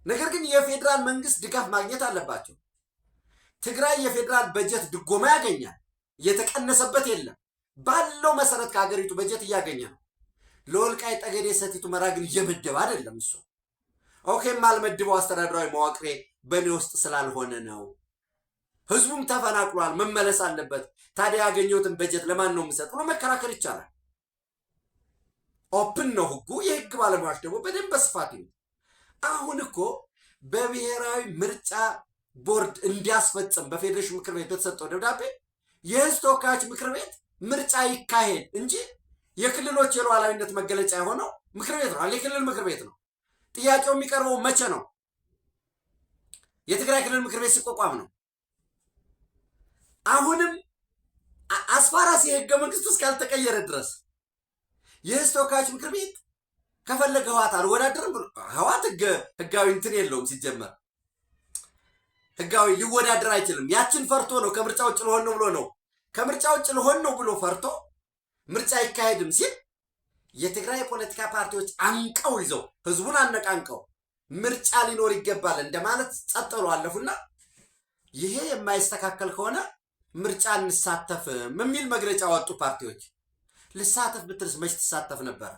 ነገር ግን የፌዴራል መንግስት ድጋፍ ማግኘት አለባቸው። ትግራይ የፌዴራል በጀት ድጎማ ያገኛል። እየተቀነሰበት የለም። ባለው መሰረት ከሀገሪቱ በጀት እያገኘ ነው። ለወልቃይት ጠገዴ ሰቲት ሁመራ ግን እየመደበ አይደለም። እሱ ኦኬም አልመድበው አስተዳደራዊ መዋቅሬ በእኔ ውስጥ ስላልሆነ ነው። ህዝቡም ተፈናቅሏል፣ መመለስ አለበት። ታዲያ ያገኘሁትን በጀት ለማን ነው የምሰጥ ብሎ መከራከር ይቻላል። ኦፕን ነው ህጉ። የህግ ባለሙያዎች ደግሞ በደንብ በስፋት ነው። አሁን እኮ በብሔራዊ ምርጫ ቦርድ እንዲያስፈጽም በፌዴሬሽን ምክር ቤት በተሰጠው ደብዳቤ የህዝብ ተወካዮች ምክር ቤት ምርጫ ይካሄድ እንጂ የክልሎች የሉዓላዊነት መገለጫ የሆነው ምክር ቤት ነው። የክልል ምክር ቤት ነው። ጥያቄው የሚቀርበው መቼ ነው? የትግራይ ክልል ምክር ቤት ሲቋቋም ነው። አሁንም አስፋራስ የህገ መንግስቱ እስካልተቀየረ ድረስ የህዝብ ተወካዮች ምክር ቤት ከፈለገ ህወሓት አልወዳደርም ብሎ ህወሓት ህጋዊ እንትን የለውም። ሲጀመር ህጋዊ ሊወዳደር አይችልም። ያችን ፈርቶ ነው ከምርጫ ውጭ ልሆን ነው ብሎ ነው ከምርጫ ውጭ ልሆን ነው ብሎ ፈርቶ ምርጫ አይካሄድም ሲል የትግራይ ፖለቲካ ፓርቲዎች አንቀው ይዘው ህዝቡን አነቃንቀው ምርጫ ሊኖር ይገባል እንደማለት ጸጥ ብለው አለፉና ይሄ የማይስተካከል ከሆነ ምርጫ እንሳተፍም የሚል መግለጫ ወጡ ፓርቲዎች። ልሳተፍ ብትልስ መች ትሳተፍ ነበር?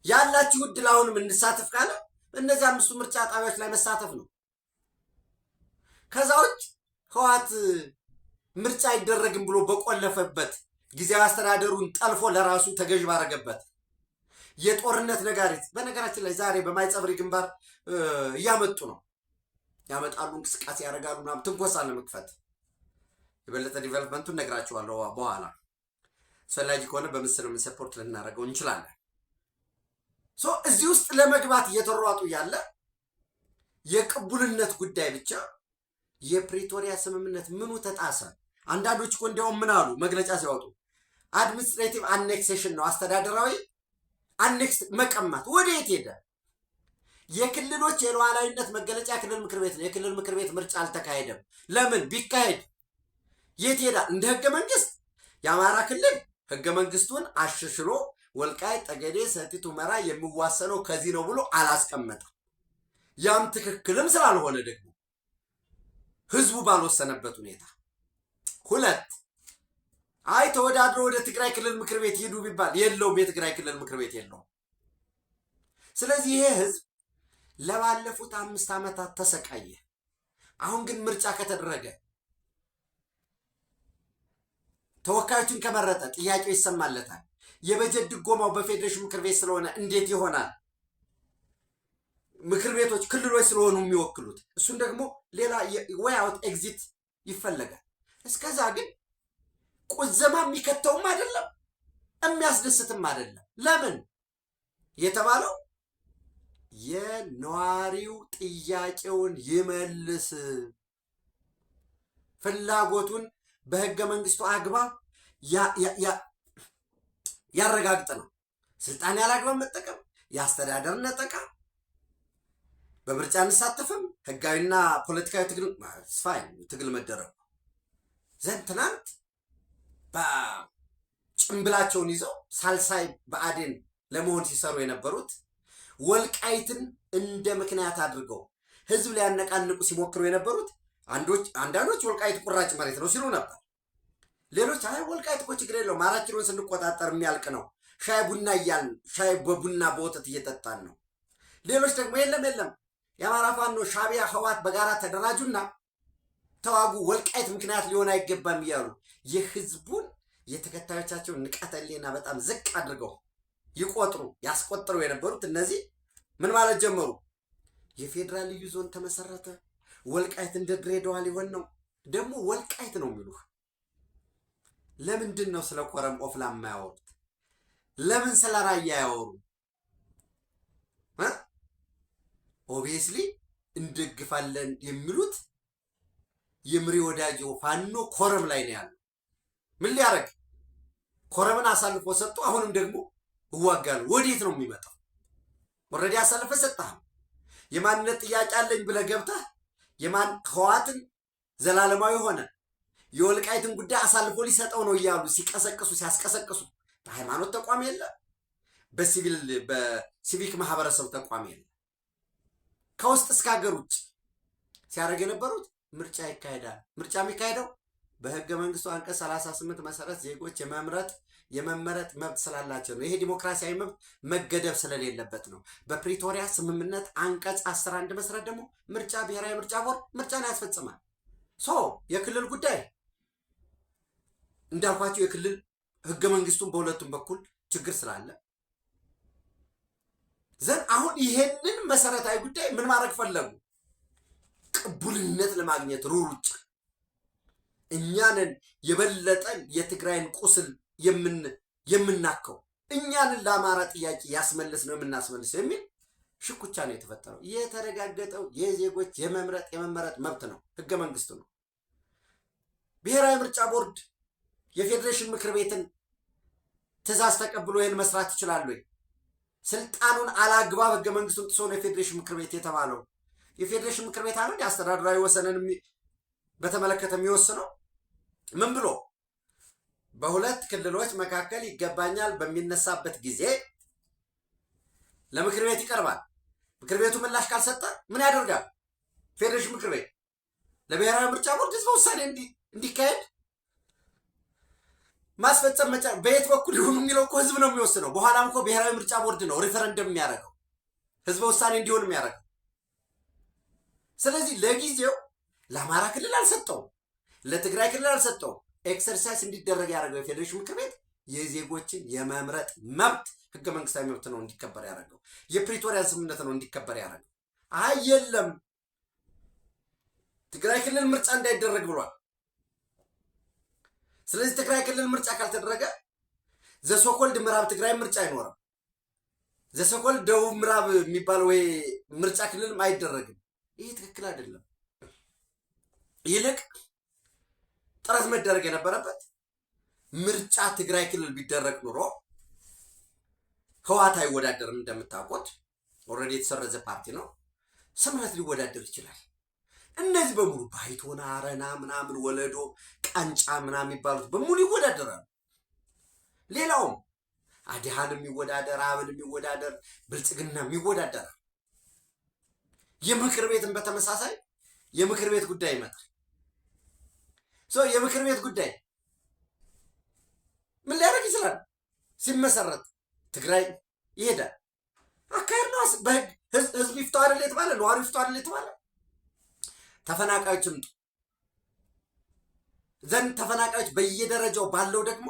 ያላችሁ እድል አሁንም እንሳተፍ ካለ እነዚህ 5 ምርጫ ጣቢያዎች ላይ መሳተፍ ነው። ከዛ ውጭ ህወሓት ምርጫ አይደረግም ብሎ በቆለፈበት ጊዜያዊ አስተዳደሩን ጠልፎ ለራሱ ተገዥ ባረገበት የጦርነት ነጋሪት በነገራችን ላይ ዛሬ በማይጸብሪ ግንባር እያመጡ ነው። ያመጣሉ፣ እንቅስቃሴ ያደርጋሉ፣ ምናምን ትንኮሳ ለመክፈት የበለጠ ዲቨሎፕመንቱን ነግራችኋለሁ በኋላ። አስፈላጊ ከሆነ በምስልም ሰፖርት ልናደርገው እንችላለን። እዚህ ውስጥ ለመግባት እየተሯጡ ያለ የቅቡልነት ጉዳይ ብቻ የፕሪቶሪያ ስምምነት ምኑ ተጣሰ? አንዳንዶች እኮ እንዲያውም ምን አሉ መግለጫ ሲያወጡ አድሚኒስትሬቲቭ አኔክሴሽን ነው፣ አስተዳደራዊ አኔክስ መቀማት። ወደ የት ሄደ? የክልሎች የሉዓላዊነት መገለጫ የክልል ምክር ቤት ነው። የክልል ምክር ቤት ምርጫ አልተካሄደም። ለምን ቢካሄድ የት ሄዳል? እንደ ህገ መንግስት የአማራ ክልል ህገ መንግስቱን አሽሽሎ ወልቃይት ጠገዴ ሰቲት ሁመራ የሚዋሰነው ከዚህ ነው ብሎ አላስቀመጠም። ያም ትክክልም ስላልሆነ ደግሞ ህዝቡ ባልወሰነበት ሁኔታ ሁለት አይ ተወዳድሮ ወደ ትግራይ ክልል ምክር ቤት ሄዱ ቢባል የለውም፣ የትግራይ ክልል ምክር ቤት የለውም። ስለዚህ ይሄ ህዝብ ለባለፉት 5 ዓመታት ተሰቃየ። አሁን ግን ምርጫ ከተደረገ ተወካዮችን ከመረጠ ጥያቄው ይሰማለታል። የበጀት ድጎማው በፌዴሬሽን ምክር ቤት ስለሆነ እንዴት ይሆናል? ምክር ቤቶች ክልሎች ስለሆኑ የሚወክሉት እሱን ደግሞ ሌላ ወይ አውት ኤግዚት ይፈለጋል። እስከዛ ግን ቁዘማ የሚከተውም አይደለም የሚያስደስትም አይደለም። ለምን የተባለው የነዋሪው ጥያቄውን ይመልስ፣ ፍላጎቱን በህገ መንግስቱ አግባብ ያረጋግጥ ነው። ስልጣን ያላግባብ መጠቀም፣ የአስተዳደር ነጠቃ፣ በምርጫ እንሳተፍም ህጋዊና ፖለቲካዊ ትግል መደረጉ ዘንድ ትናንት በጭንብላቸውን ይዘው ሳልሳይ ብአዴን ለመሆን ሲሰሩ የነበሩት ወልቃይትን እንደ ምክንያት አድርገው ህዝብ ሊያነቃንቁ ሲሞክሩ የነበሩት አንዳንዶች ወልቃይት ቁራጭ መሬት ነው ሲሉ ነበር። ሌሎች አይ ወልቃይት እኮ ችግር የለውም 4 ኪሎን ስንቆጣጠር የሚያልቅ ነው፣ ሻይ ቡና እያልን ሻይ በቡና በወተት እየጠጣን ነው። ሌሎች ደግሞ የለም የአማራ ፋኖ ሻዕቢያ ህወሓት በጋራ ተደራጁና ተዋጉ፣ ወልቃይት ምክንያት ሊሆን አይገባም እያሉ የህዝቡን የተከታዮቻቸውን ንቃተ ህሊና በጣም ዝቅ አድርገው ያስቆጥሩ የነበሩት እነዚህ ምን ማለት ጀመሩ? የፌዴራል ልዩ ዞን ተመሰረተ፣ ወልቃይት እንደ ድሬዳዋ ሊሆን ነው። ደግሞ ወልቃይት ነው የሚሉህ። ለምንድን ነው ስለ ኮረም ኦፍላ የማያወሩት? ለምን ስለ ራያ ያወሩ? ኦብቪየስሊ እንደግፋለን የሚሉት የምሪ ወዳጆ ፋኖ ኮረም ላይ ነው ያለው። ምን ሊያረግ ኮረምን አሳልፎ ሰጥቶ አሁንም ደግሞ እዋጋለሁ። ወዴት ነው የሚመጣው? ኦልሬዲ አሳልፈ ሰጣህ። የማንነት ጥያቄ አለኝ ብለህ ገብተህ የማን ህዋትን ዘላለማዊ ሆነ የወልቃይትን ጉዳይ አሳልፎ ሊሰጠው ነው እያሉ ሲቀሰቅሱ ሲያስቀሰቅሱ በሃይማኖት ተቋም የለ፣ በሲቪክ ማህበረሰብ ተቋም የለ፣ ከውስጥ እስከ ሀገር ውጭ ሲያደርግ የነበሩት ምርጫ ይካሄዳል። ምርጫ የሚካሄደው በህገ መንግስቱ አንቀጽ 38 መሰረት ዜጎች የመመረጥ መብት ስላላቸው ነው። ይሄ ዲሞክራሲያዊ መብት መገደብ ስለሌለበት ነው። በፕሪቶሪያ ስምምነት አንቀጽ 11 መሰረት ደግሞ ምርጫ ብሔራዊ ምርጫ ቦርድ ምርጫን ያስፈጽማል። የክልል ጉዳይ እንዳልኳቸው የክልል ህገ መንግስቱን በሁለቱም በኩል ችግር ስላለ ዘን አሁን ይሄንን መሰረታዊ ጉዳይ ምን ማድረግ ፈለጉ? ቅቡልነት ለማግኘት ሩሩጭ እኛንን የበለጠን የትግራይን ቁስል የምናከው እኛንን ለአማራ ጥያቄ ያስመልስ ነው የምናስመልሰው የሚል ሽኩቻ ነው የተፈጠረው። የተረጋገጠው የዜጎች የመመረጥ መብት ነው፣ ህገ መንግስቱ ነው። ብሔራዊ ምርጫ ቦርድ የፌዴሬሽን ምክር ቤትን ትእዛዝ ተቀብሎ ይህን መስራት ይችላል ወይ? ስልጣኑን አላግባብ ህገ መንግስቱን ጥሶ ነው የፌዴሬሽን ምክር ቤት የተባለው። የፌዴሬሽን ምክር ቤት አለ አስተዳደራዊ ወሰንን በተመለከተ የሚወስነው ምን ብሎ በሁለት ክልሎች መካከል ይገባኛል በሚነሳበት ጊዜ ለምክር ቤት ይቀርባል። ምክር ቤቱ ምላሽ ካልሰጠ ምን ያደርጋል? ፌዴሬሽን ምክር ቤት ለብሔራዊ ምርጫ ቦርድ ህዝበ ውሳኔ እንዲካሄድ ማስፈጸም በየት በኩል ይሁን የሚለው እኮ ህዝብ ነው የሚወስነው። በኋላም እኮ ብሔራዊ ምርጫ ቦርድ ነው ሪፈረንደም የሚያደርገው ህዝበ ውሳኔ እንዲሆን የሚያደርገው። ስለዚህ ለጊዜው ለአማራ ክልል አልሰጠውም፣ ለትግራይ ክልል አልሰጠውም። ኤክሰርሳይዝ እንዲደረግ ያደረገው የፌዴሬሽን ምክር ቤት የዜጎችን የመምረጥ መብት ህገ መንግስታዊ መብት ነው እንዲከበር ያደረገው። የፕሪቶሪያ ስምምነት ነው እንዲከበር ያደረገው። አይ የለም ትግራይ ክልል ምርጫ እንዳይደረግ ብሏል። ስለዚህ ትግራይ ክልል ምርጫ ካልተደረገ ዘሶኮልድ ምዕራብ ትግራይ ምርጫ አይኖርም። ዘሶኮልድ ደቡብ ምዕራብ የሚባል ወይ ምርጫ ክልልም አይደረግም። ይህ ትክክል አይደለም። ይልቅ ጥረት መደረግ የነበረበት ምርጫ ትግራይ ክልል ቢደረግ ኑሮ ህወሓት አይወዳደርም። እንደምታውቁት ኦልሬዲ የተሰረዘ ፓርቲ ነው። ስምረት ሊወዳደር ይችላል። እነዚህ በሙሉ ባይቶና፣ አረና ምናምን፣ ወለዶ፣ ቃንጫ ምናምን የሚባሉት በሙሉ ይወዳደራሉ። ሌላውም አዲሃንም ይወዳደር፣ አብንም ይወዳደር፣ ብልጽግናም ይወዳደራል። የምክር ቤትን በተመሳሳይ የምክር ቤት ጉዳይ ይመጣል። የምክር ቤት ጉዳይ ምን ሊያደርግ ይችላል? ሲመሰረት ትግራይ ይሄዳል። አካሄድ ነው። በህግ ህዝብ ይፍታው አይደል የተባለ፣ ነዋሪ ይፍታው አይደል የተባለ። ተፈናቃዮች ይምጡ ዘንድ ተፈናቃዮች በየደረጃው ባለው ደግሞ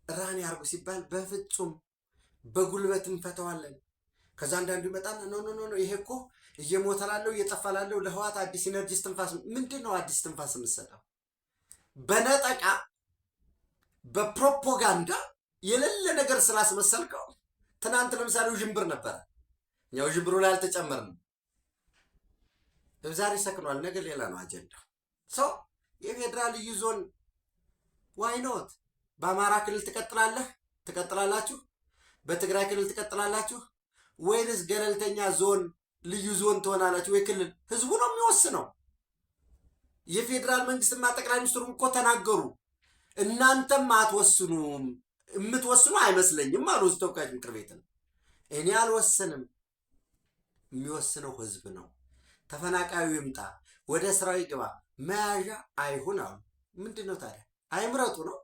ራን ያርጉ ሲባል በፍጹም በጉልበት እንፈተዋለን። ከዛ አንዳንዱ ይመጣል ኖ ኖ ኖ ይሄ እኮ እየሞተላለው እየጠፋላለው ለህዋት አዲስ ኢነርጂ ትንፋስ። ምንድነው አዲስ ትንፋስ የምትሰጠው? በነጠቃ በፕሮፓጋንዳ የሌለ ነገር ስላስመሰልከው። ትናንት ለምሳሌ ውዥንብር ነበረ፣ እኛ ውዥንብሩ ላይ አልተጨመርንም። ዛሬ ሰክኗል፣ ነገ ሌላ ነው አጀንዳ። የፌዴራል ልዩ ዞን ዋይ ኖት? በአማራ ክልል ትቀጥላላችሁ? በትግራይ ክልል ትቀጥላላችሁ ወይንስ ገለልተኛ ዞን ልዩ ዞን ትሆናላችሁ? ወይ ክልል ህዝቡ ነው የሚወስነው። የፌዴራል መንግስትና ጠቅላይ ሚኒስትሩም እኮ ተናገሩ። እናንተም አትወስኑም፣ የምትወስኑ አይመስለኝም አሉ ተወካዮች ምክር ቤትን። እኔ አልወስንም፣ የሚወስነው ህዝብ ነው። ተፈናቃዩ ይምጣ፣ ወደ ስራው ይግባ፣ መያዣ አይሁን አሉ። ምንድን ነው ታዲያ? አይምረጡ ነው።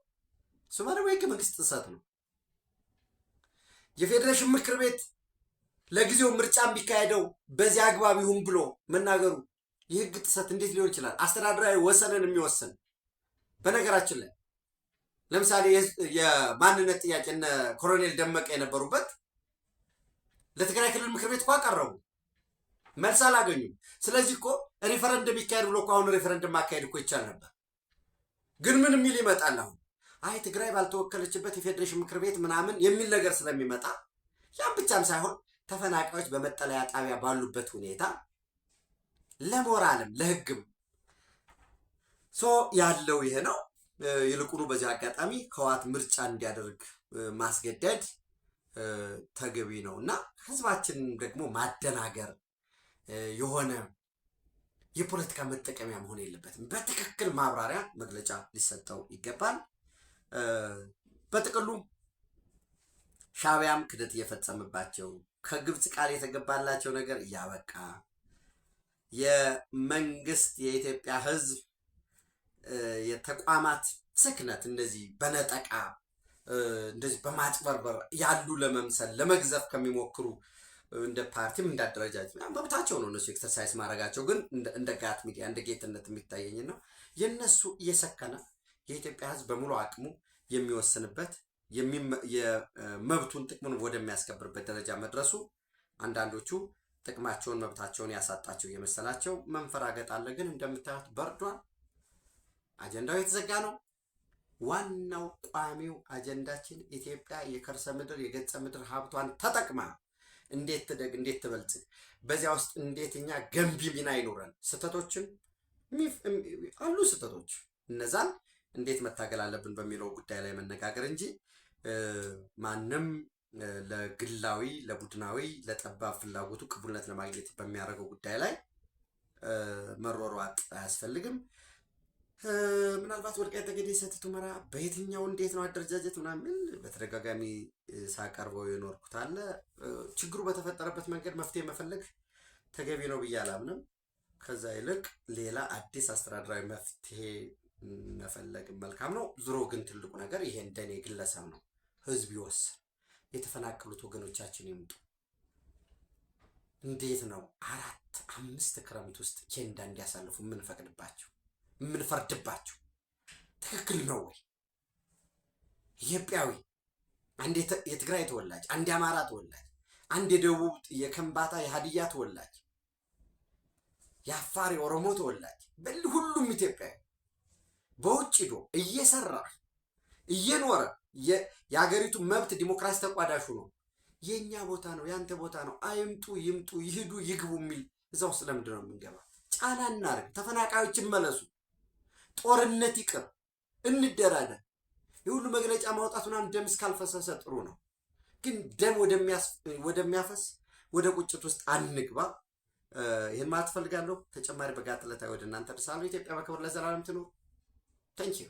እሱማ ደግሞ የህገ መንግስት ጥሰት ነው። የፌዴሬሽን ምክር ቤት ለጊዜው ምርጫ የሚካሄደው በዚህ አግባብ ይሁን ብሎ መናገሩ የህግ ጥሰት እንዴት ሊሆን ይችላል? አስተዳደራዊ ወሰንን የሚወስን በነገራችን ላይ ለምሳሌ የማንነት ጥያቄ እነ ኮሎኔል ደመቀ የነበሩበት ለትግራይ ክልል ምክር ቤት እኮ አቀረቡ፣ መልስ አላገኙም። ስለዚህ እኮ ሪፈረንደም ይካሄድ ብሎ እኮ አሁን ሪፈረንደም ማካሄድ እኮ ይቻል ነበር። ግን ምን የሚል ይመጣል አሁን? አይ ትግራይ ባልተወከለችበት የፌዴሬሽን ምክር ቤት ምናምን የሚል ነገር ስለሚመጣ ያን ብቻም ሳይሆን ተፈናቃዮች በመጠለያ ጣቢያ ባሉበት ሁኔታ ለሞራልም ለህግም ያለው ይሄ ነው። ይልቁኑ በዚህ አጋጣሚ ህወሓት ምርጫ እንዲያደርግ ማስገደድ ተገቢ ነው እና ህዝባችንን ደግሞ ማደናገር የሆነ የፖለቲካ መጠቀሚያ መሆን የለበትም። በትክክል ማብራሪያ መግለጫ ሊሰጠው ይገባል። በጥቅሉ ሻዕቢያም ክደት እየፈጸመባቸው ከግብፅ ቃል የተገባላቸው ነገር እያበቃ የመንግስት የኢትዮጵያ ህዝብ የተቋማት ስክነት እንደዚህ በነጠቃ እንደዚህ በማጭበርበር ያሉ ለመምሰል ለመግዘፍ ከሚሞክሩ እንደ ፓርቲም እንዳደረጃጅ መብታቸው ነው እነሱ ኤክሰርሳይዝ ማድረጋቸው። ግን እንደ ጋት ሚዲያ እንደ ጌትነት የሚታየኝ ነው የነሱ እየሰከነ የኢትዮጵያ ህዝብ በሙሉ አቅሙ የሚወስንበት የመብቱን ጥቅሙን ወደሚያስከብርበት ደረጃ መድረሱ አንዳንዶቹ ጥቅማቸውን መብታቸውን ያሳጣቸው እየመሰላቸው መንፈራገጥ አለ። ግን እንደምታዩት በርዷል። አጀንዳው የተዘጋ ነው። ዋናው ቋሚው አጀንዳችን ኢትዮጵያ የከርሰ ምድር የገጸ ምድር ሀብቷን ተጠቅማ እንዴት ትደግ እንዴት ትበልጽግ፣ በዚያ ውስጥ እንዴት እኛ ገንቢ ሚና ይኖረን፣ ስህተቶችን አሉ ስህተቶች እነዛን እንዴት መታገል አለብን በሚለው ጉዳይ ላይ መነጋገር እንጂ ማንም ለግላዊ ለቡድናዊ ለጠባብ ፍላጎቱ ቅቡልነት ለማግኘት በሚያደርገው ጉዳይ ላይ መሯሯጥ አያስፈልግም። ምናልባት ወልቃይት ጠገዴ ሰቲት ሁመራ በየትኛው እንዴት ነው አደረጃጀት ምናምን በተደጋጋሚ ሳቀርበው የኖርኩት አለ። ችግሩ በተፈጠረበት መንገድ መፍትሄ መፈለግ ተገቢ ነው ብዬ አላምንም። ከዛ ይልቅ ሌላ አዲስ አስተዳደራዊ መፍትሄ መፈለግ መልካም ነው። ዙሮ ግን ትልቁ ነገር ይሄ እንደኔ ግለሰብ ነው። ህዝብ ይወስን። የተፈናቀሉት ወገኖቻችን ይምጡ። እንዴት ነው 4-5 ክረምት ውስጥ ኬንዳ እንዲያሳልፉ የምንፈቅድባቸው የምንፈርድባቸው? ትክክል ነው ወይ? ኢትዮጵያዊ አንድ የትግራይ ተወላጅ፣ አንድ የአማራ ተወላጅ፣ አንድ የደቡብ የከምባታ የሀዲያ ተወላጅ፣ የአፋር የኦሮሞ ተወላጅ፣ ሁሉም ኢትዮጵያዊ በውጭ ዶ እየሰራ እየኖረ የሀገሪቱ መብት ዲሞክራሲ ተቋዳሹ ነው። የኛ ቦታ ነው ያንተ ቦታ ነው፣ አይምጡ ይምጡ ይሄዱ ይግቡ የሚል እዛ ውስጥ ለምንድን ነው የምንገባ? ጫና እናርግ። ተፈናቃዮች ይመለሱ። ጦርነት ይቅር፣ እንደራደር። የሁሉ መግለጫ ማውጣት ምናምን ደም እስካልፈሰሰ ጥሩ ነው፣ ግን ደም ወደሚያፈስ ወደ ቁጭት ውስጥ አንግባ። ይህን ማለት ፈልጋለሁ። ተጨማሪ በጋት ዕለታዊ ወደ እናንተ ደርሳለሁ። ኢትዮጵያ በክብር ለዘላለም ትኑር። ታንኪዩ